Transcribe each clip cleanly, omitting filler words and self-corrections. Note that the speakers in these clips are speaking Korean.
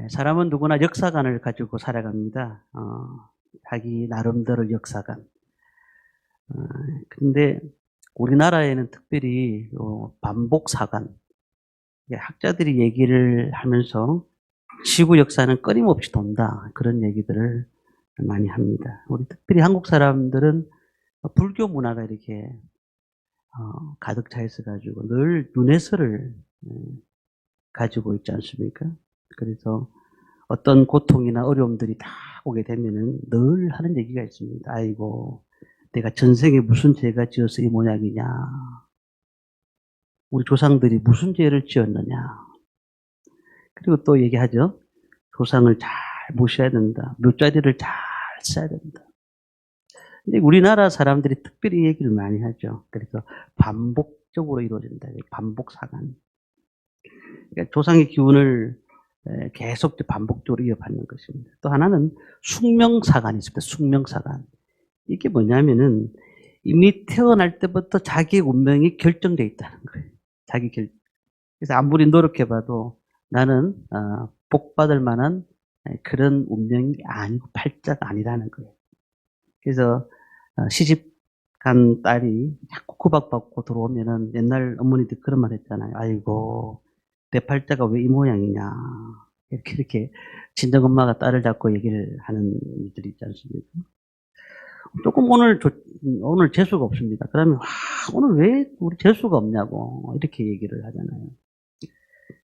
사람은 누구나 역사관을 가지고 살아갑니다. 자기 나름대로 역사관. 근데 우리나라에는 특별히 반복사관, 학자들이 얘기를 하면서 지구 역사는 끊임없이 돈다, 그런 얘기들을 많이 합니다. 우리 특별히 한국 사람들은 불교 문화가 이렇게 가득 차 있어가지고 늘 윤회설을 가지고 있지 않습니까? 그래서 어떤 고통이나 어려움들이 다 오게 되면은 늘 하는 얘기가 있습니다. 아이고, 내가 전생에 무슨 죄가 지어서 이 모양이냐. 우리 조상들이 무슨 죄를 지었느냐. 그리고 또 얘기하죠. 조상을 잘 모셔야 된다. 묘자리를 잘 써야 된다. 근데 우리나라 사람들이 특별히 얘기를 많이 하죠. 그래서 반복적으로 이루어진다. 반복사관. 그러니까 조상의 기운을 계속 반복적으로 이어받는 것입니다. 또 하나는 숙명사관이 있습니다. 숙명사관. 이게 뭐냐면은 이미 태어날 때부터 자기의 운명이 결정되어 있다는 거예요. 그래서 아무리 노력해봐도 나는 복 받을 만한 그런 운명이 아니고 팔자가 아니라는 거예요. 그래서 시집 간 딸이 자꾸 구박받고 들어오면은 옛날 어머니들 그런 말 했잖아요. 아이고, 내 팔자가 왜 이 모양이냐. 이렇게 친정엄마가 딸을 잡고 얘기를 하는 일들이 있지 않습니까? 조금 오늘 재수가 없습니다. 그러면 오늘 왜 우리 재수가 없냐고 이렇게 얘기를 하잖아요.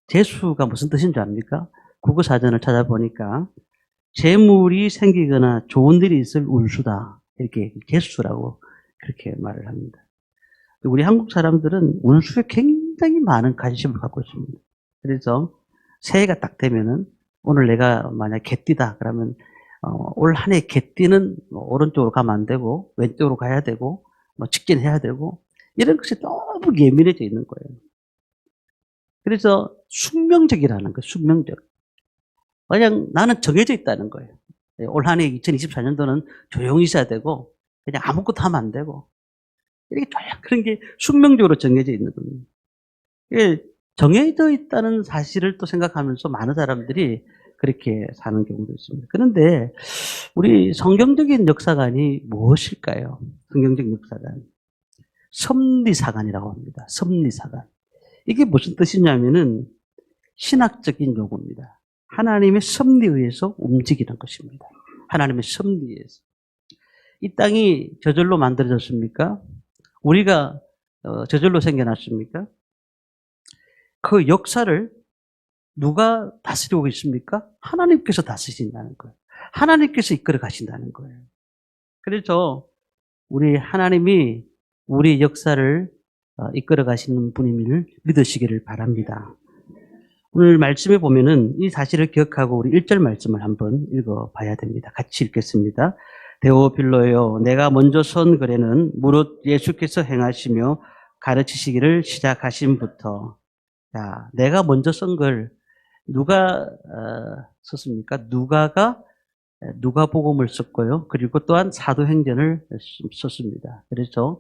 재수가 무슨 뜻인 줄 압니까? 국어사전을 찾아보니까 재물이 생기거나 좋은 일이 있을 운수다. 이렇게 재수라고 그렇게 말을 합니다. 우리 한국 사람들은 운수에 굉장히 많은 관심을 갖고 있습니다. 그래서 새해가 딱 되면은 오늘 내가 만약 개띠다 그러면 올 한 해 개띠는 오른쪽으로 가면 안 되고 왼쪽으로 가야 되고 직진해야 되고 이런 것이 너무 예민해져 있는 거예요. 그래서 숙명적이라는 거예요. 숙명적. 그냥 나는 정해져 있다는 거예요. 올 한 해 2024년도는 조용히 있어야 되고 그냥 아무것도 하면 안 되고 이렇게 그런 게 숙명적으로 정해져 있는 겁니다. 이게 정해져 있다는 사실을 또 생각하면서 많은 사람들이 그렇게 사는 경우도 있습니다. 그런데 우리 성경적인 역사관이 무엇일까요? 성경적 역사관. 섭리사관이라고 합니다. 섭리사관. 이게 무슨 뜻이냐면은 신학적인 용어입니다. 하나님의 섭리에 의해서 움직이는 것입니다. 하나님의 섭리에 의해서. 이 땅이 저절로 만들어졌습니까? 우리가 저절로 생겨났습니까? 그 역사를 누가 다스리고 있습니까? 하나님께서 다스리신다는 거예요. 하나님께서 이끌어 가신다는 거예요. 그래서 우리 하나님이 우리 역사를 이끌어 가시는 분임을 믿으시기를 바랍니다. 오늘 말씀에 보면은 이 사실을 기억하고 우리 1절 말씀을 한번 읽어봐야 됩니다. 같이 읽겠습니다. 데오빌로여, 내가 먼저 선 글에는 무릇 예수께서 행하시며 가르치시기를 시작하심부터. 자, 내가 먼저 쓴 글 누가 썼습니까? 누가복음을 썼고요. 그리고 또한 사도행전을 썼습니다. 그래서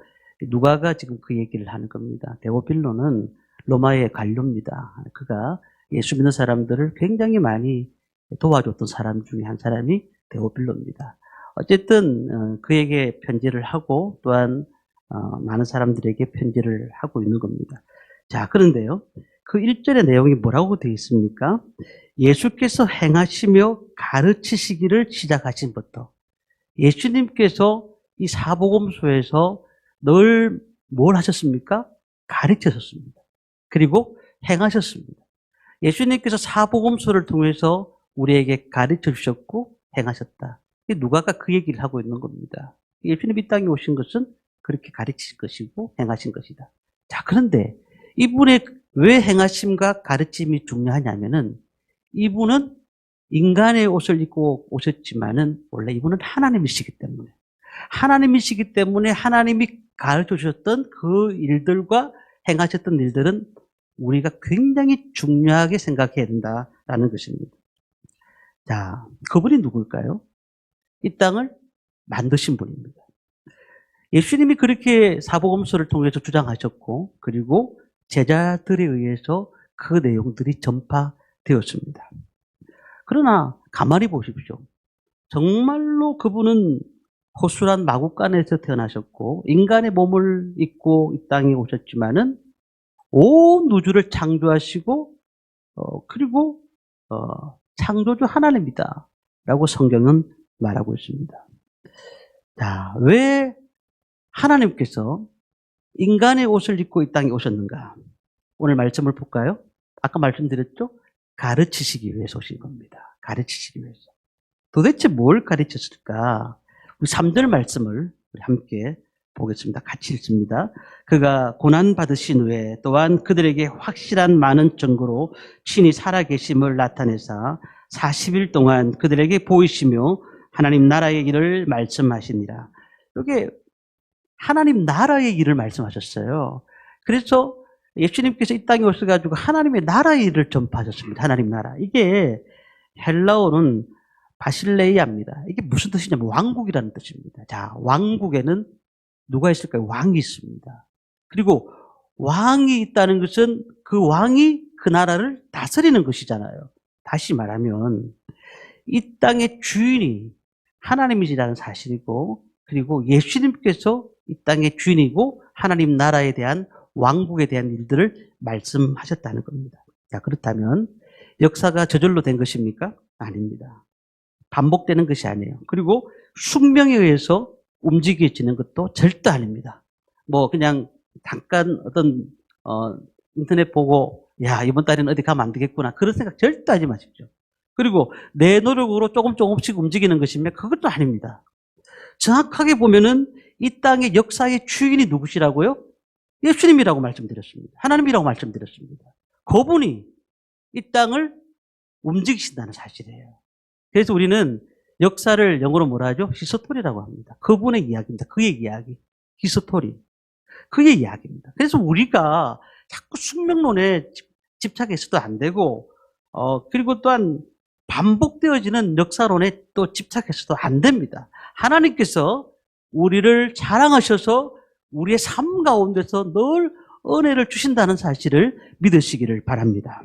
누가가 지금 그 얘기를 하는 겁니다. 데오빌로는 로마의 관료입니다. 그가 예수 믿는 사람들을 굉장히 많이 도와줬던 사람 중에 한 사람이 데오빌로입니다. 어쨌든 그에게 편지를 하고 또한 많은 사람들에게 편지를 하고 있는 겁니다. 자, 그런데요. 그 1절의 내용이 뭐라고 되어 있습니까? 예수께서 행하시며 가르치시기를 시작하신부터. 예수님께서 이 사복음서에서 늘 뭘 하셨습니까? 가르치셨습니다. 그리고 행하셨습니다. 예수님께서 사복음서를 통해서 우리에게 가르쳐 주셨고 행하셨다. 누가가 그 얘기를 하고 있는 겁니다. 예수님 이 땅에 오신 것은 그렇게 가르치신 것이고 행하신 것이다. 자, 그런데 이분의 왜 행하심과 가르침이 중요하냐면은 이분은 인간의 옷을 입고 오셨지만은 원래 이분은 하나님이시기 때문에 하나님이 가르쳐 주셨던 그 일들과 행하셨던 일들은 우리가 굉장히 중요하게 생각해야 된다라는 것입니다. 자, 그분이 누굴까요? 이 땅을 만드신 분입니다. 예수님이 그렇게 사복음서를 통해서 주장하셨고 그리고 제자들에 의해서 그 내용들이 전파되었습니다. 그러나 가만히 보십시오. 정말로 그분은 허술한 마구간에서 태어나셨고 인간의 몸을 입고 이 땅에 오셨지만은 온 우주를 창조하시고 그리고 창조주 하나님이다 라고 성경은 말하고 있습니다. 자, 왜 하나님께서 인간의 옷을 입고 이 땅에 오셨는가? 오늘 말씀을 볼까요? 아까 말씀드렸죠? 가르치시기 위해서 오신 겁니다. 가르치시기 위해서. 도대체 뭘 가르쳤을까? 우리 3절 말씀을 우리 함께 보겠습니다. 같이 읽습니다. 그가 고난받으신 후에 또한 그들에게 확실한 많은 증거로 친히 살아계심을 나타내사 40일 동안 그들에게 보이시며 하나님 나라의 일을 말씀하시니라. 이게 하나님 나라의 일을 말씀하셨어요. 그래서 예수님께서 이 땅에 오셔가지고 하나님의 나라의 일을 전파하셨습니다. 하나님 나라. 이게 헬라어는 바실레이아입니다. 이게 무슨 뜻이냐면 왕국이라는 뜻입니다. 자, 왕국에는 누가 있을까요? 왕이 있습니다. 그리고 왕이 있다는 것은 그 왕이 그 나라를 다스리는 것이잖아요. 다시 말하면 이 땅의 주인이 하나님이시라는 사실이고 그리고 예수님께서 이 땅의 주인이고 하나님 나라에 대한 왕국에 대한 일들을 말씀하셨다는 겁니다. 자, 그렇다면 역사가 저절로 된 것입니까? 아닙니다. 반복되는 것이 아니에요. 그리고 숙명에 의해서 움직여지는 것도 절대 아닙니다. 뭐 그냥 잠깐 어떤 인터넷 보고 야 이번 달에는 어디 가면 안 되겠구나 그런 생각 절대 하지 마십시오. 그리고 내 노력으로 조금씩 움직이는 것이면 그것도 아닙니다. 정확하게 보면은 이 땅의 역사의 주인이 누구시라고요? 예수님이라고 말씀드렸습니다. 하나님이라고 말씀드렸습니다. 그분이 이 땅을 움직이신다는 사실이에요. 그래서 우리는 역사를 영어로 뭐라 하죠? 히스토리라고 합니다. 그분의 이야기입니다. 그의 이야기. 히스토리. 그의 이야기입니다. 그래서 우리가 자꾸 숙명론에 집착해서도 안 되고 그리고 또한 반복되어지는 역사론에 또 집착해서도 안 됩니다. 하나님께서 우리를 사랑하셔서 우리의 삶 가운데서 늘 은혜를 주신다는 사실을 믿으시기를 바랍니다.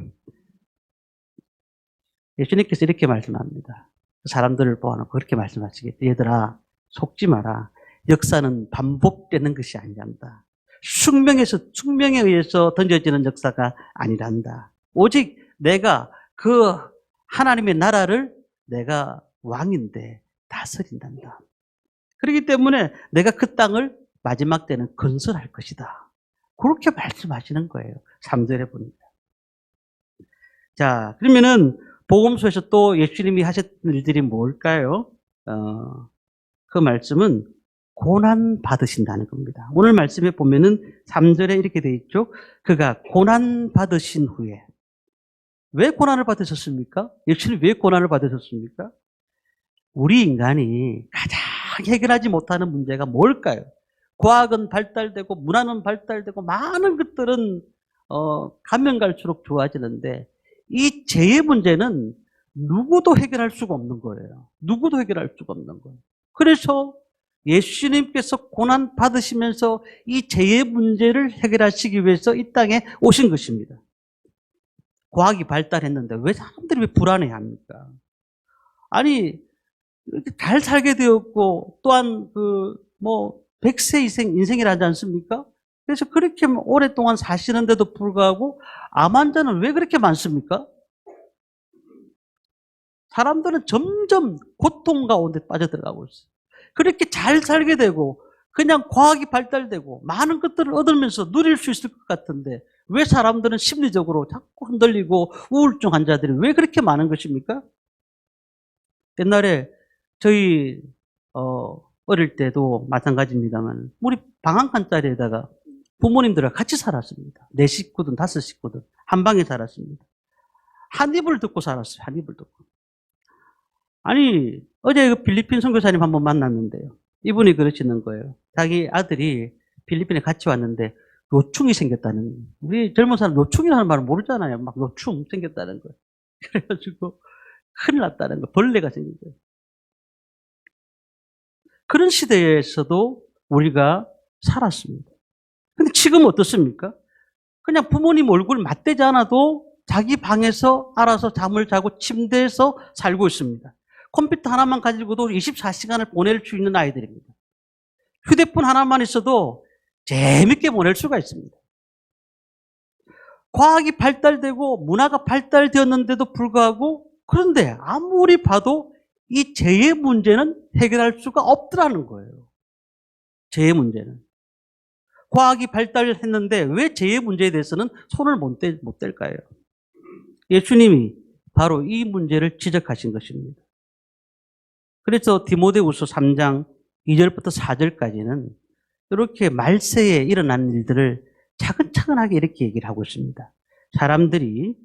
예수님께서 이렇게 말씀합니다. 사람들을 보아놓고 그렇게 말씀하시겠죠. 얘들아 속지 마라. 역사는 반복되는 것이 아니란다. 숙명에 의해서 던져지는 역사가 아니란다. 오직 내가 그 하나님의 나라를 내가 왕인데 다스린단다. 그렇기 때문에 내가 그 땅을 마지막 때는 건설할 것이다. 그렇게 말씀하시는 거예요. 3절에 보니까. 자, 그러면은 복음서에서 또 예수님이 하셨던 일들이 뭘까요? 그 말씀은 고난 받으신다는 겁니다. 오늘 말씀에 보면은 3절에 이렇게 되어 있죠. 그가 고난 받으신 후에 왜 고난을 받으셨습니까? 예수님이 왜 고난을 받으셨습니까? 우리 인간이 가장 해결하지 못하는 문제가 뭘까요? 과학은 발달되고 문화는 발달되고 많은 것들은 가면 갈수록 좋아지는데 이 죄의 문제는 누구도 해결할 수가 없는 거예요. 누구도 해결할 수가 없는 거예요. 그래서 예수님께서 고난 받으시면서 이 죄의 문제를 해결하시기 위해서 이 땅에 오신 것입니다. 과학이 발달했는데 왜 사람들이 왜 불안해합니까? 아니 잘 살게 되었고 또한 100세 인생이라지 않습니까? 그래서 그렇게 오랫동안 사시는데도 불구하고 암 환자는 왜 그렇게 많습니까? 사람들은 점점 고통 가운데 빠져들어가고 있어요. 그렇게 잘 살게 되고 그냥 과학이 발달되고 많은 것들을 얻으면서 누릴 수 있을 것 같은데 왜 사람들은 심리적으로 자꾸 흔들리고 우울증 환자들이 왜 그렇게 많은 것입니까? 옛날에 저희 어릴 때도 마찬가지입니다만 우리 방 한 칸짜리에다가 부모님들과 같이 살았습니다. 4식구든 5식구든 한 방에 살았습니다. 한 입을 듣고 살았어요. 한 입을 듣고. 아니 어제 그 필리핀 선교사님 한번 만났는데요. 이분이 그러시는 거예요. 자기 아들이 필리핀에 같이 왔는데 요충이 생겼다는, 우리 젊은 사람 요충이라는 말을 모르잖아요. 막 요충 생겼다는 거예요. 그래가지고 큰일 났다는 거예요. 벌레가 생긴 거예요. 그런 시대에서도 우리가 살았습니다. 근데 지금 어떻습니까? 그냥 부모님 얼굴 맞대지 않아도 자기 방에서 알아서 잠을 자고 침대에서 살고 있습니다. 컴퓨터 하나만 가지고도 24시간을 보낼 수 있는 아이들입니다. 휴대폰 하나만 있어도 재밌게 보낼 수가 있습니다. 과학이 발달되고 문화가 발달되었는데도 불구하고 그런데 아무리 봐도 이 재해 문제는 해결할 수가 없더라는 거예요. 재해 문제는. 과학이 발달했는데 왜 재해 문제에 대해서는 손을 못 댈까요? 예수님이 바로 이 문제를 지적하신 것입니다. 그래서 디모데후서 3장 2절부터 4절까지는 이렇게 말세에 일어난 일들을 차근차근하게 이렇게 얘기를 하고 있습니다. 사람들이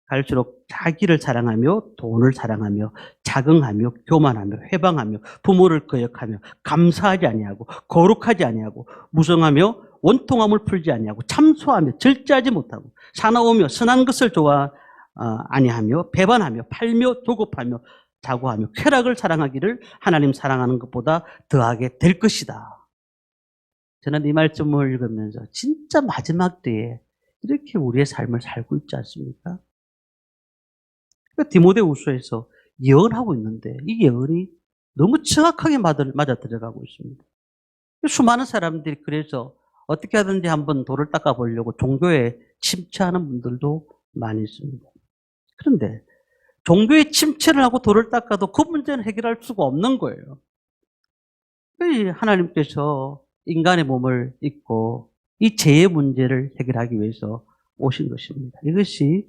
갈수록 자기를 사랑하며 돈을 사랑하며 자긍하며 교만하며 회방하며 부모를 거역하며 감사하지 아니하고 거룩하지 아니하고 무성하며 원통함을 풀지 아니하고 참소하며 절제하지 못하고 사나우며 선한 것을 좋아 아니하며 배반하며 팔며 조급하며 자고하며 쾌락을 사랑하기를 하나님 사랑하는 것보다 더하게 될 것이다. 저는 이 말씀을 읽으면서 진짜 마지막 때에 이렇게 우리의 삶을 살고 있지 않습니까? 디모데후서에서 예언하고 있는데 이 예언이 너무 정확하게 맞아 들어가고 있습니다. 수많은 사람들이 그래서 어떻게 하든지 한번 돌을 닦아보려고 종교에 침체하는 분들도 많이 있습니다. 그런데 종교에 침체를 하고 돌을 닦아도 그 문제는 해결할 수가 없는 거예요. 하나님께서 인간의 몸을 입고 이 죄의 문제를 해결하기 위해서 오신 것입니다. 이것이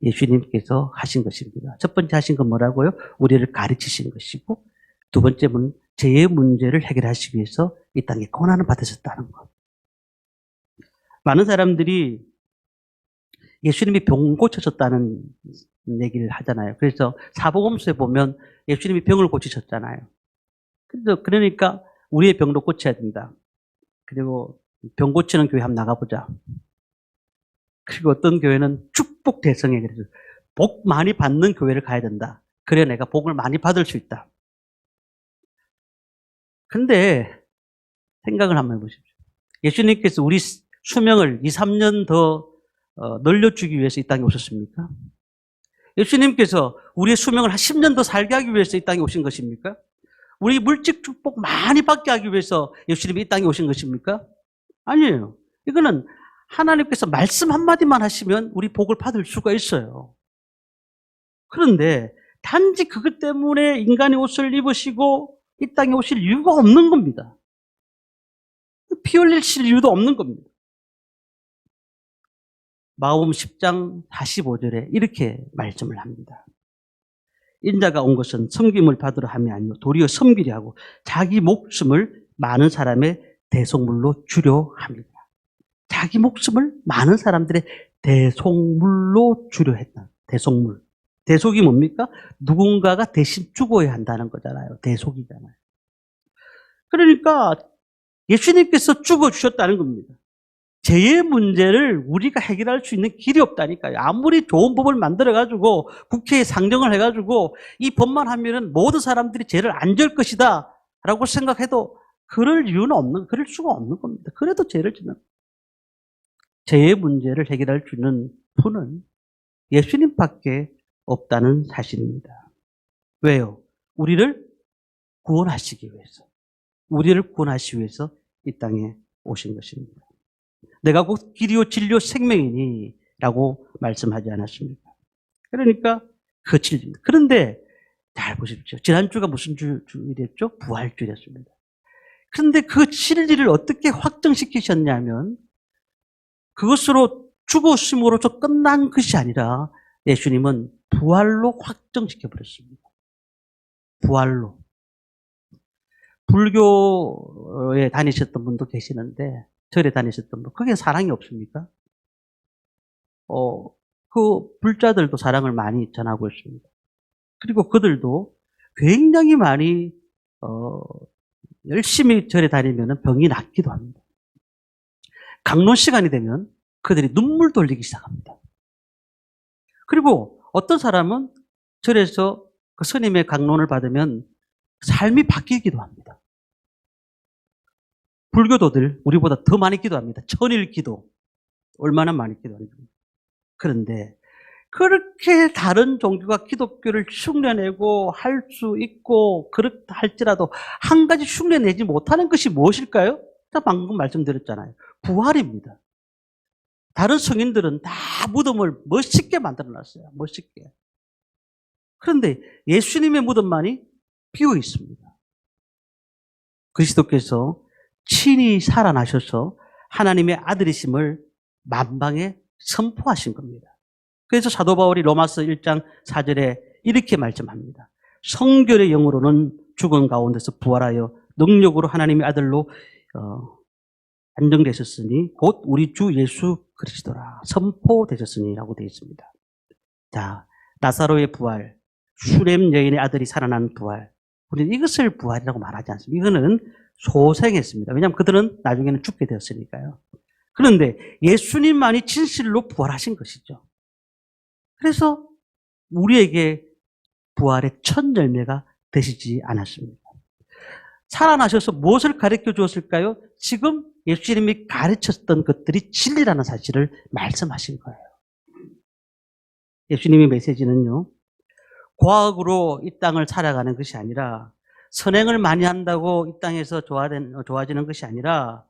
예수님께서 하신 것입니다. 첫 번째 하신 건 뭐라고요? 우리를 가르치신 것이고 두 번째는 죄의 문제를 해결하시기 위해서 이 땅에 고난을 받으셨다는 것. 많은 사람들이 예수님이 병 고쳐줬다는 얘기를 하잖아요. 그래서 사복음서에 보면 예수님이 병을 고치셨잖아요. 그러니까 우리의 병도 고쳐야 된다. 그리고 병 고치는 교회 한번 나가보자. 그리고 어떤 교회는 축복 대성에 그래서 복 많이 받는 교회를 가야 된다. 그래 내가 복을 많이 받을 수 있다. 근데 생각을 한번 해보십시오. 예수님께서 우리 수명을 2, 3년 더 늘려주기 위해서 이 땅에 오셨습니까? 예수님께서 우리의 수명을 한 10년 더 살게 하기 위해서 이 땅에 오신 것입니까? 우리 물질 축복 많이 받게 하기 위해서 예수님이 이 땅에 오신 것입니까? 아니에요. 이거는 하나님께서 말씀 한마디만 하시면 우리 복을 받을 수가 있어요. 그런데 단지 그것 때문에 인간의 옷을 입으시고 이 땅에 오실 이유가 없는 겁니다. 피 흘리실 이유도 없는 겁니다. 마가복음 10장 45절에 이렇게 말씀을 합니다. 인자가 온 것은 섬김을 받으러 함이 아니요 도리어 섬기려 하고 자기 목숨을 많은 사람의 대속물로 주려 합니다. 자기 목숨을 많은 사람들의 대속물로 주려 했다. 대속물. 대속이 뭡니까? 누군가가 대신 죽어야 한다는 거잖아요. 대속이잖아요. 그러니까 예수님께서 죽어주셨다는 겁니다. 죄의 문제를 우리가 해결할 수 있는 길이 없다니까요. 아무리 좋은 법을 만들어가지고 국회에 상정을 해가지고 이 법만 하면은 모든 사람들이 죄를 안 질 것이다 라고 생각해도 그럴 수가 없는 겁니다. 그래도 죄를 지는. 죄의 문제를 해결할 수 있는 분은 예수님밖에 없다는 사실입니다. 왜요? 우리를 구원하시기 위해서. 우리를 구원하시기 위해서 이 땅에 오신 것입니다. 내가 곧 길이요 진리요 생명이니 라고 말씀하지 않았습니까? 그러니까 그 진리입니다. 그런데 잘 보십시오. 지난주가 무슨 주일이었죠? 부활주일이었습니다. 그런데 그 진리를 어떻게 확정시키셨냐면 그것으로 죽으심으로써 끝난 것이 아니라 예수님은 부활로 확정시켜버렸습니다. 부활로. 불교에 다니셨던 분도 계시는데 절에 다니셨던 분, 그게 사랑이 없습니까? 그 불자들도 사랑을 많이 전하고 있습니다. 그리고 그들도 굉장히 많이 열심히 절에 다니면 병이 낫기도 합니다. 강론 시간이 되면 그들이 눈물 돌리기 시작합니다. 그리고 어떤 사람은 절에서 그 스님의 강론을 받으면 삶이 바뀌기도 합니다. 불교도들 우리보다 더 많이 기도합니다. 천일 기도. 얼마나 많이 기도하는지. 그런데 그렇게 다른 종교가 기독교를 흉내내고 할 수 있고 그렇다 할지라도 한 가지 흉내내지 못하는 것이 무엇일까요? 제가 방금 말씀드렸잖아요. 부활입니다. 다른 성인들은 다 무덤을 멋있게 만들어놨어요. 멋있게. 그런데 예수님의 무덤만이 비어 있습니다. 그리스도께서 친히 살아나셔서 하나님의 아들이심을 만방에 선포하신 겁니다. 그래서 사도 바울이 로마서 1장 4절에 이렇게 말씀합니다. 성결의 영으로는 죽은 가운데서 부활하여 능력으로 하나님의 아들로 안정되셨으니 곧 우리 주 예수 그리스도라 선포되셨으니라고 되어 있습니다. 자, 나사로의 부활, 수렘 여인의 아들이 살아난 부활, 우리는 이것을 부활이라고 말하지 않습니다. 이거는 소생했습니다. 왜냐하면 그들은 나중에는 죽게 되었으니까요. 그런데 예수님만이 진실로 부활하신 것이죠. 그래서 우리에게 부활의 첫 열매가 되시지 않았습니다. 살아나셔서 무엇을 가르쳐 주었을까요? 지금 예수님이 가르쳤던 것들이 진리라는 사실을 말씀하신 거예요. 예수님의 메시지는요, 과학으로 이 땅을 살아가는 것이 아니라 선행을 많이 한다고 이 땅에서 좋아지는 것이 아니라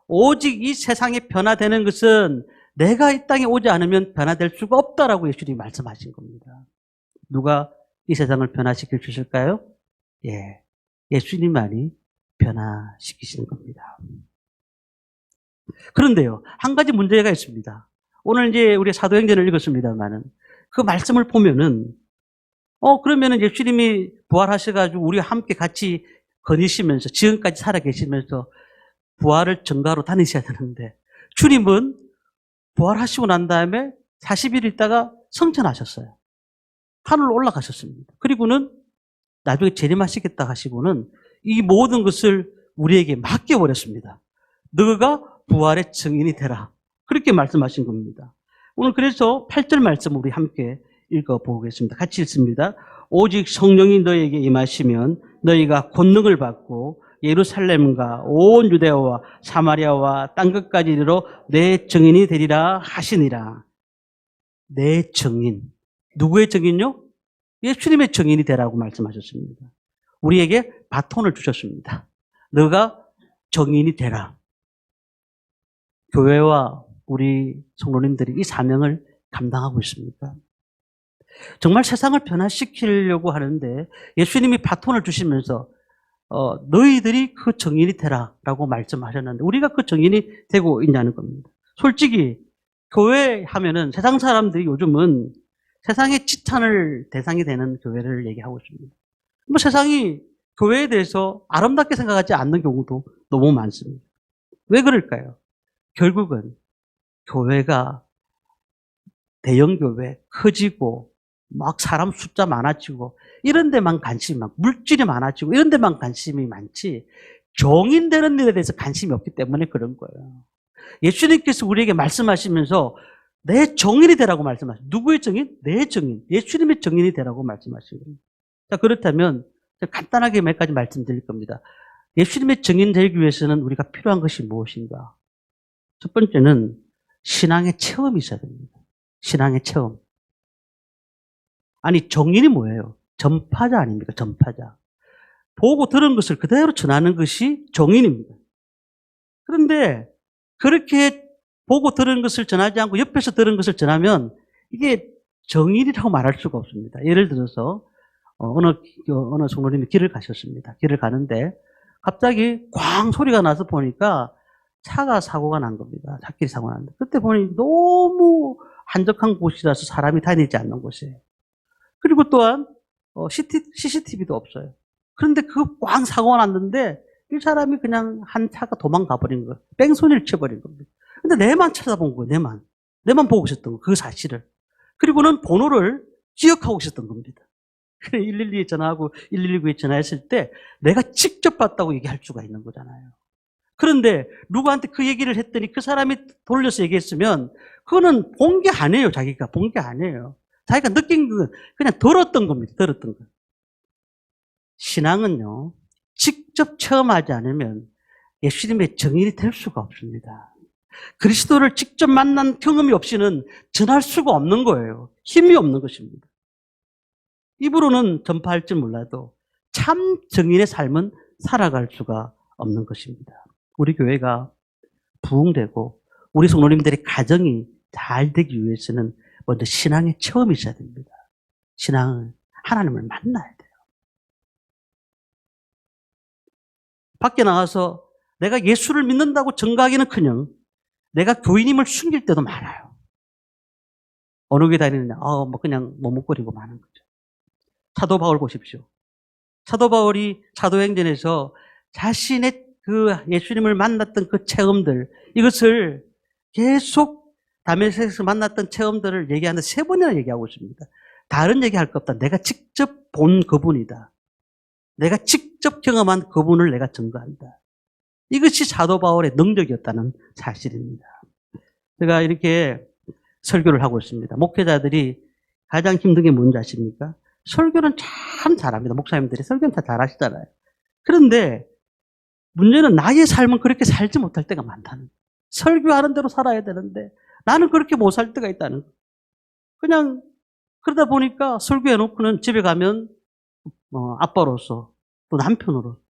오직 이 세상에 변화되는 것은 내가 이 땅에 오지 않으면 변화될 수가 없다라고 예수님이 말씀하신 겁니다. 누가 이 세상을 변화시킬 수 있을까요? 예, 예수님만이 변화시키시는 겁니다. 그런데요, 한 가지 문제가 있습니다. 오늘 이제 우리 사도행전을 읽었습니다만은 그 말씀을 보면은 그러면은 예수님이 부활하셔가지고 우리와 함께 같이 거니시면서 지금까지 살아 계시면서 부활을 전가로 다니셔야 되는데 주님은 부활하시고 난 다음에 40일 있다가 성천하셨어요. 하늘로 올라가셨습니다. 그리고는 나중에 재림하시겠다 하시고는 이 모든 것을 우리에게 맡겨버렸습니다. 너가 부활의 증인이 되라. 그렇게 말씀하신 겁니다. 오늘 그래서 8절 말씀 우리 함께 읽어보겠습니다. 같이 읽습니다. 오직 성령이 너에게 임하시면 너희가 권능을 받고 예루살렘과 온 유대아와 사마리아와 땅 끝까지 이르러 내 증인이 되리라 하시니라. 내 증인. 누구의 증인요? 예수님의 증인이 되라고 말씀하셨습니다. 우리에게 바톤을 주셨습니다. 너가 증인이 되라. 교회와 우리 성도님들이 이 사명을 감당하고 있습니까? 정말 세상을 변화시키려고 하는데 예수님이 바톤을 주시면서 너희들이 그 증인이 되라라고 말씀하셨는데 우리가 그 증인이 되고 있냐는 겁니다. 솔직히 교회 하면은 세상 사람들이 요즘은 세상의 지탄을 대상이 되는 교회를 얘기하고 있습니다. 뭐 세상이 교회에 대해서 아름답게 생각하지 않는 경우도 너무 많습니다. 왜 그럴까요? 결국은 교회가 대형 교회 커지고 막 사람 숫자 많아지고 이런 데만 관심이 많고 물질이 많아지고 이런 데만 관심이 많지 정인되는 일에 대해서 관심이 없기 때문에 그런 거예요. 예수님께서 우리에게 말씀하시면서 내 정인이 되라고 말씀하셨어요. 누구의 정인? 내 정인. 예수님의 정인이 되라고 말씀하신 겁니다. 자, 그렇다면 간단하게 몇 가지 말씀드릴 겁니다. 예수님의 정인 되기 위해서는 우리가 필요한 것이 무엇인가? 첫 번째는 신앙의 체험이 있어야 됩니다. 신앙의 체험. 아니, 정인이 뭐예요? 전파자 아닙니까? 전파자. 보고 들은 것을 그대로 전하는 것이 정인입니다. 그런데 그렇게 보고 들은 것을 전하지 않고 옆에서 들은 것을 전하면 이게 정인이라고 말할 수가 없습니다. 예를 들어서 어느 성도님이 길을 가셨습니다. 길을 가는데 갑자기 꽝 소리가 나서 보니까 차가 사고가 난 겁니다. 찻길이 사고가 났는데 그때 보니 너무 한적한 곳이라서 사람이 다니지 않는 곳이에요. 그리고 또한 CCTV도 없어요. 그런데 그 꽝 사고가 났는데 이 사람이 그냥 한 차가 도망가 버린 거예요. 뺑소니를 쳐버린 겁니다. 근데 내만 쳐다본 거예요. 내만 보고 있었던 거예요. 그 사실을. 그리고는 번호를 기억하고 있었던 겁니다. 112에 전화하고 119에 전화했을 때 내가 직접 봤다고 얘기할 수가 있는 거잖아요. 그런데 누구한테 그 얘기를 했더니 그 사람이 돌려서 얘기했으면 그거는 본 게 아니에요. 자기가 본 게 아니에요. 자기가 느낀 건 그냥 들었던 겁니다. 들었던 거. 신앙은요, 직접 체험하지 않으면 예수님의 증인이 될 수가 없습니다. 그리스도를 직접 만난 경험이 없이는 전할 수가 없는 거예요. 힘이 없는 것입니다. 입으로는 전파할 줄 몰라도 참 정인의 삶은 살아갈 수가 없는 것입니다. 우리 교회가 부흥되고 우리 성도님들의 가정이 잘 되기 위해서는 먼저 신앙의 체험이 있어야 됩니다. 신앙을, 하나님을 만나야 돼요. 밖에 나가서 내가 예수를 믿는다고 증거하기는커녕 내가 교인임을 숨길 때도 많아요. 어느 교회 다니느냐? 그냥 머뭇거리고 마는 거죠. 사도 바울 보십시오. 사도 바울이 사도행전에서 자신의 그 예수님을 만났던 그 체험들, 이것을 계속 다메섹에서 만났던 체험들을 얘기하는데 3번이나 얘기하고 있습니다. 다른 얘기할 것 없다. 내가 직접 본 그분이다. 내가 직접 경험한 그분을 내가 증거한다. 이것이 사도 바울의 능력이었다는 사실입니다. 제가 이렇게 설교를 하고 있습니다. 목회자들이 가장 힘든 게 뭔지 아십니까? 설교는 참 잘합니다. 목사님들이 설교는 다 잘하시잖아요. 그런데 문제는 나의 삶은 그렇게 살지 못할 때가 많다는 거예요. 설교하는 대로 살아야 되는데 나는 그렇게 못 살 때가 있다는 거예요. 그냥 그러다 보니까 설교해놓고는 집에 가면 아빠로서 또 남편으로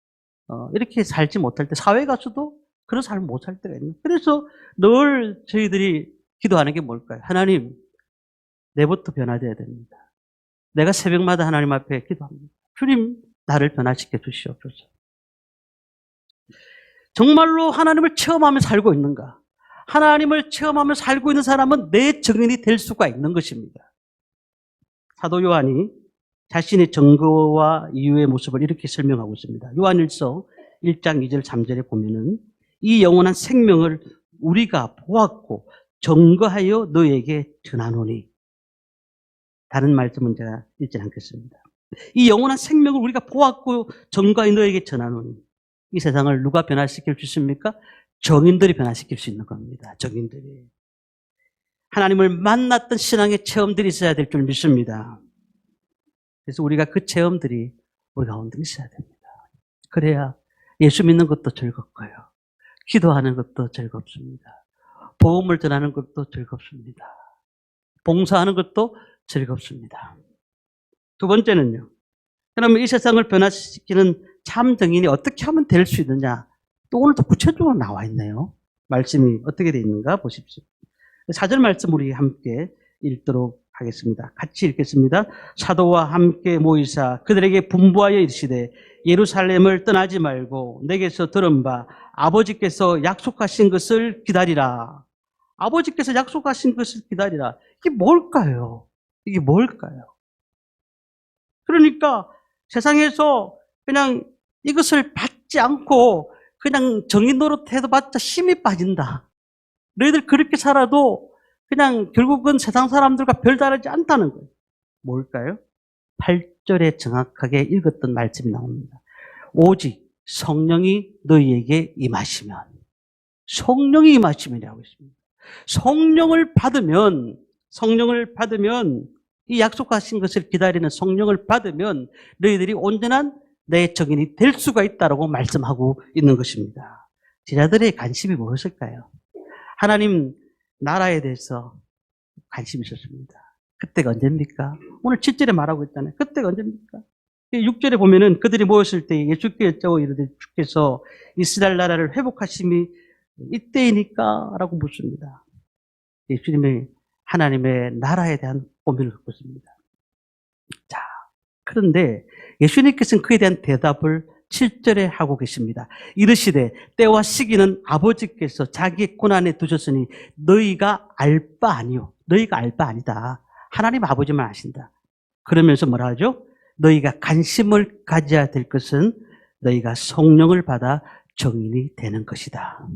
이렇게 살지 못할 때, 사회 가서도 그런 삶을 못 살 때가 있는 거예요. 그래서 늘 저희들이 기도하는 게 뭘까요? 하나님, 내부터 변화되어야 됩니다. 내가 새벽마다 하나님 앞에 기도합니다. 주님, 나를 변화시켜 주시옵소서. 정말로 하나님을 체험하며 살고 있는가? 하나님을 체험하며 살고 있는 사람은 내 증인이 될 수가 있는 것입니다. 사도 요한이 자신의 증거와 이유의 모습을 이렇게 설명하고 있습니다. 요한일서 1장 2절 3절에 보면은 이 영원한 생명을 우리가 보았고 증거하여 너에게 전하노니. 다른 말씀은 제가 읽지 않겠습니다. 이 영원한 생명을 우리가 보았고 증거하여 너에게 전하노니. 이 세상을 누가 변화시킬 수 있습니까? 정인들이 변화시킬 수 있는 겁니다. 정인들이. 하나님을 만났던 신앙의 체험들이 있어야 될 줄 믿습니다. 그래서 우리가 그 체험들이 우리 가운데 있어야 됩니다. 그래야 예수 믿는 것도 즐겁고요. 기도하는 것도 즐겁습니다. 복음을 전하는 것도 즐겁습니다. 봉사하는 것도 즐겁습니다. 두 번째는요. 그러면 이 세상을 변화시키는 참 정인이 어떻게 하면 될 수 있느냐? 또 오늘도 구체적으로 나와 있네요. 말씀이 어떻게 되어 있는가 보십시오. 4절 말씀 우리 함께 읽도록 하겠습니다. 같이 읽겠습니다. 사도와 함께 모이사 그들에게 분부하여 이르시되 예루살렘을 떠나지 말고 내게서 들은 바 아버지께서 약속하신 것을 기다리라. 아버지께서 약속하신 것을 기다리라. 이게 뭘까요? 이게 뭘까요? 그러니까 세상에서 그냥 이것을 받지 않고 그냥 정인 노릇해도 봤자 힘이 빠진다. 너희들 그렇게 살아도 그냥 결국은 세상 사람들과 별다르지 않다는 거예요. 뭘까요? 8절에 정확하게 읽었던 말씀이 나옵니다. 오직 성령이 너희에게 임하시면. 성령이 임하시면이라고 있습니다. 성령을 받으면 이 약속하신 것을 기다리는 성령을 받으면 너희들이 온전한 내 정인이 될 수가 있다고 말씀하고 있는 것입니다. 제자들의 관심이 무엇일까요? 하나님 나라에 대해서 관심이 있었습니다. 그때가 언제입니까? 오늘 7절에 말하고 있잖아요. 그때가 언제입니까? 6절에 보면은 그들이 모였을 때 예수께 여쭤 이르되 주께서 이스라엘 나라를 회복하심이 이때이니까? 라고 묻습니다. 예수님의 하나님의 나라에 대한 고민을 갖고 있습니다. 자, 그런데 예수님께서는 그에 대한 대답을 7절에 하고 계십니다. 이르시되 때와 시기는 아버지께서 자기의 권한에 두셨으니 너희가 알 바 아니요. 너희가 알 바 아니다. 하나님 아버지만 아신다. 그러면서 뭐라 하죠? 너희가 관심을 가져야 될 것은 너희가 성령을 받아 정인이 되는 것이다.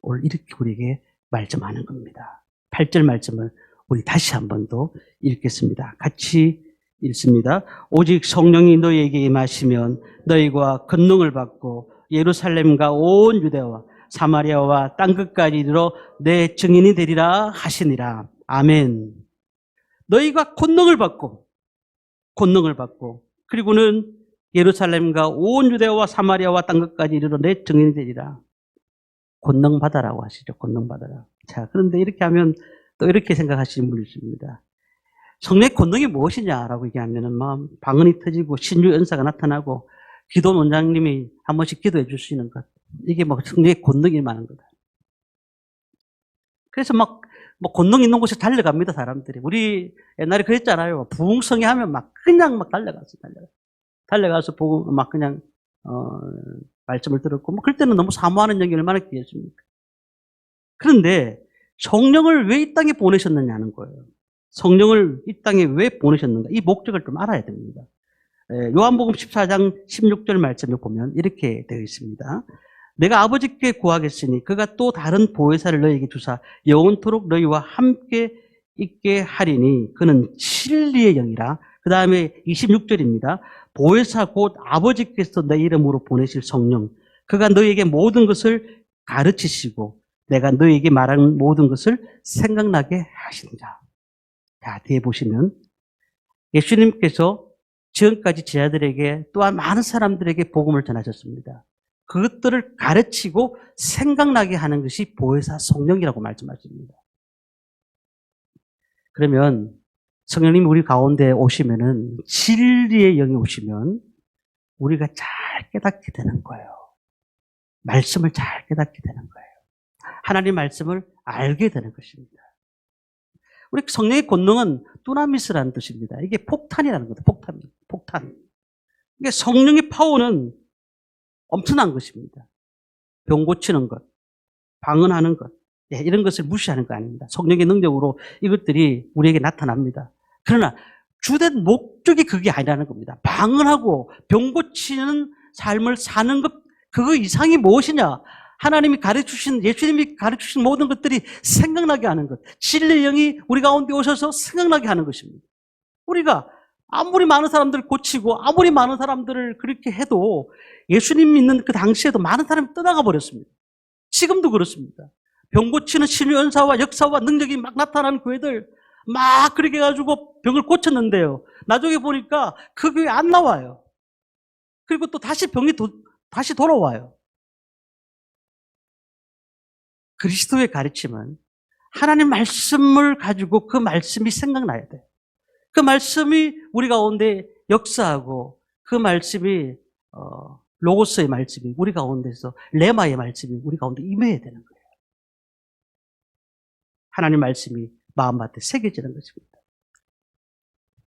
오늘 이렇게 우리에게 말씀하는 겁니다. 8절 말씀을 우리 다시 한 번 더 읽겠습니다. 같이 읽습니다. 오직 성령이 너희에게 임하시면 너희가 권능을 받고 예루살렘과 온 유대와 사마리아와 땅끝까지 이르러 내 증인이 되리라 하시니라. 아멘. 너희가 권능을 받고 그리고는 예루살렘과 온 유대와 사마리아와 땅끝까지 이르러 내 증인이 되리라. 권능받아라고 하시죠. 권능받아라. 자, 그런데 이렇게 하면 또 이렇게 생각하시는 분이 있습니다. 성령의 권능이 무엇이냐라고 얘기하면은 막 방언이 터지고 신유 은사가 나타나고 기도 원장님이 한 번씩 기도해 주시는 것. 이게 뭐 성령의 권능이 많은 거다. 그래서 막 뭐 권능 있는 곳에 달려갑니다, 사람들이. 우리 옛날에 그랬잖아요. 부흥성에 하면 막 그냥 막 달려가서 보고 막 그냥 말씀을 들었고 뭐 그럴 때는 너무 사모하는 영이 얼마나 귀했습니까? 그런데 성령을 왜 이 땅에 보내셨느냐는 거예요. 성령을 이 땅에 왜 보내셨는가? 이 목적을 좀 알아야 됩니다. 요한복음 14장 16절 말씀을 보면 이렇게 되어 있습니다. 내가 아버지께 구하겠으니 그가 또 다른 보혜사를 너희에게 주사 영원토록 너희와 함께 있게 하리니 그는 진리의 영이라. 그 다음에 26절입니다. 보혜사 곧 아버지께서 내 이름으로 보내실 성령 그가 너희에게 모든 것을 가르치시고 내가 너희에게 말하는 모든 것을 생각나게 하신다. 자, 뒤에 보시면 예수님께서 지금까지 제자들에게 또한 많은 사람들에게 복음을 전하셨습니다. 그것들을 가르치고 생각나게 하는 것이 보혜사 성령이라고 말씀하십니다. 그러면 성령님이 우리 가운데 오시면은 진리의 영이 오시면 우리가 잘 깨닫게 되는 거예요. 말씀을 잘 깨닫게 되는 거예요. 하나님 말씀을 알게 되는 것입니다. 우리 성령의 권능은 두나미스라는 뜻입니다. 이게 폭탄이라는 거죠. 폭탄. 이게 성령의 파워는 엄청난 것입니다. 병 고치는 것, 방언하는 것, 이런 것을 무시하는 거 아닙니다. 성령의 능력으로 이것들이 우리에게 나타납니다. 그러나 주된 목적이 그게 아니라는 겁니다. 방언하고 병 고치는 삶을 사는 것, 그거 이상이 무엇이냐? 하나님이 가르치신, 예수님이 가르치신 모든 것들이 생각나게 하는 것. 진리의 영이 우리 가운데 오셔서 생각나게 하는 것입니다. 우리가 아무리 많은 사람들을 고치고 아무리 많은 사람들을 그렇게 해도 예수님 믿는 그 당시에도 많은 사람이 떠나가 버렸습니다. 지금도 그렇습니다. 병 고치는 신유 은사와 역사와 능력이 막 나타나는 교회들 막 그렇게 해가지고 병을 고쳤는데요. 나중에 보니까 그 교회 안 나와요. 그리고 또 다시 병이 다시 돌아와요. 그리스도의 가르침은 하나님 말씀을 가지고 그 말씀이 생각나야 돼요. 그 말씀이 우리 가운데 역사하고 그 말씀이 로고스의 말씀이 우리 가운데서 레마의 말씀이 우리 가운데 임해야 되는 거예요. 하나님 말씀이 마음밭에 새겨지는 것입니다.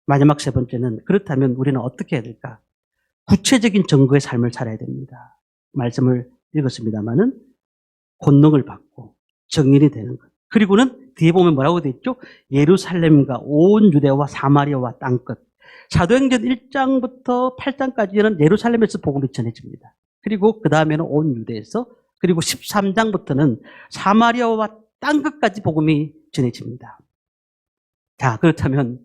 마지막 세 번째는 그렇다면 우리는 어떻게 해야 될까? 구체적인 증거의 삶을 살아야 됩니다. 말씀을 읽었습니다마는 권능을 받고 정인이 되는 것. 그리고는 뒤에 보면 뭐라고 되어 있죠? 예루살렘과 온 유대와 사마리아와 땅끝. 사도행전 1장부터 8장까지는 예루살렘에서 복음이 전해집니다. 그리고 그 다음에는 온 유대에서 그리고 13장부터는 사마리아와 땅끝까지 복음이 전해집니다. 자, 그렇다면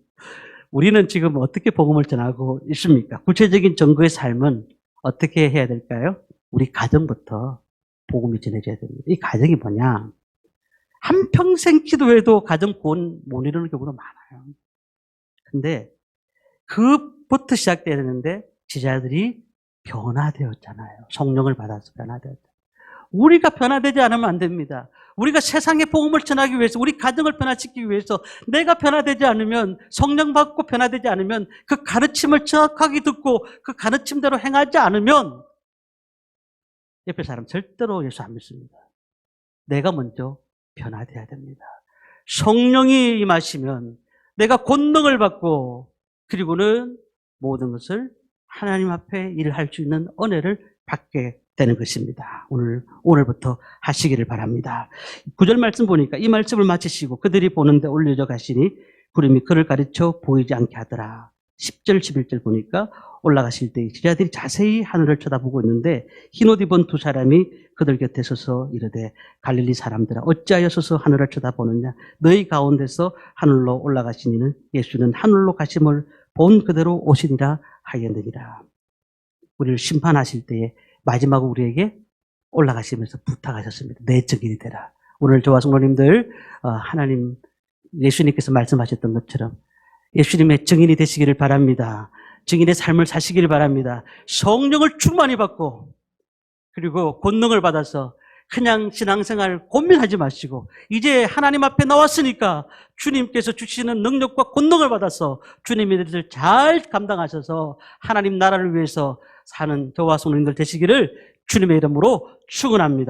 우리는 지금 어떻게 복음을 전하고 있습니까? 구체적인 증거의 삶은 어떻게 해야 될까요? 우리 가정부터 복음이 전해져야 됩니다. 이 가정이 뭐냐? 한평생 기도해도 가정 구원 못 이루는 경우도 많아요. 근데 그부터 시작돼야 되는데 제자들이 변화되었잖아요. 성령을 받아서 변화되었잖아요. 우리가 변화되지 않으면 안 됩니다. 우리가 세상에 복음을 전하기 위해서 우리 가정을 변화시키기 위해서 내가 변화되지 않으면 성령 받고 변화되지 않으면 그 가르침을 정확하게 듣고 그 가르침대로 행하지 않으면 옆에 사람 절대로 예수 안 믿습니다. 내가 먼저 변화돼야 됩니다. 성령이 임하시면 내가 권능을 받고 그리고는 모든 것을 하나님 앞에 일을 할 수 있는 은혜를 받게 되는 것입니다. 오늘부터 하시기를 바랍니다. 9절 말씀 보니까 이 말씀을 마치시고 그들이 보는데 올려져 가시니 구름이 그를 가르쳐 보이지 않게 하더라. 10절 11절 보니까 올라가실 때 제자들이 자세히 하늘을 쳐다보고 있는데 흰옷 입은 두 사람이 그들 곁에 서서 이르되 갈릴리 사람들아 어찌하여 서서 하늘을 쳐다보느냐 너희 가운데서 하늘로 올라가신 이는 예수는 하늘로 가심을 본 그대로 오시니라 하였느니라. 우리를 심판하실 때에 마지막으로 우리에게 올라가시면서 부탁하셨습니다. 내 증인이 되라. 오늘 저와 성도님들 하나님 예수님께서 말씀하셨던 것처럼 예수님의 증인이 되시기를 바랍니다. 증인의 삶을 사시기를 바랍니다. 성령을 충만히 받고 그리고 권능을 받아서 그냥 신앙생활 고민하지 마시고 이제 하나님 앞에 나왔으니까 주님께서 주시는 능력과 권능을 받아서 주님의 일을 잘 감당하셔서 하나님 나라를 위해서 사는 저와 성도님들 되시기를 주님의 이름으로 축원합니다.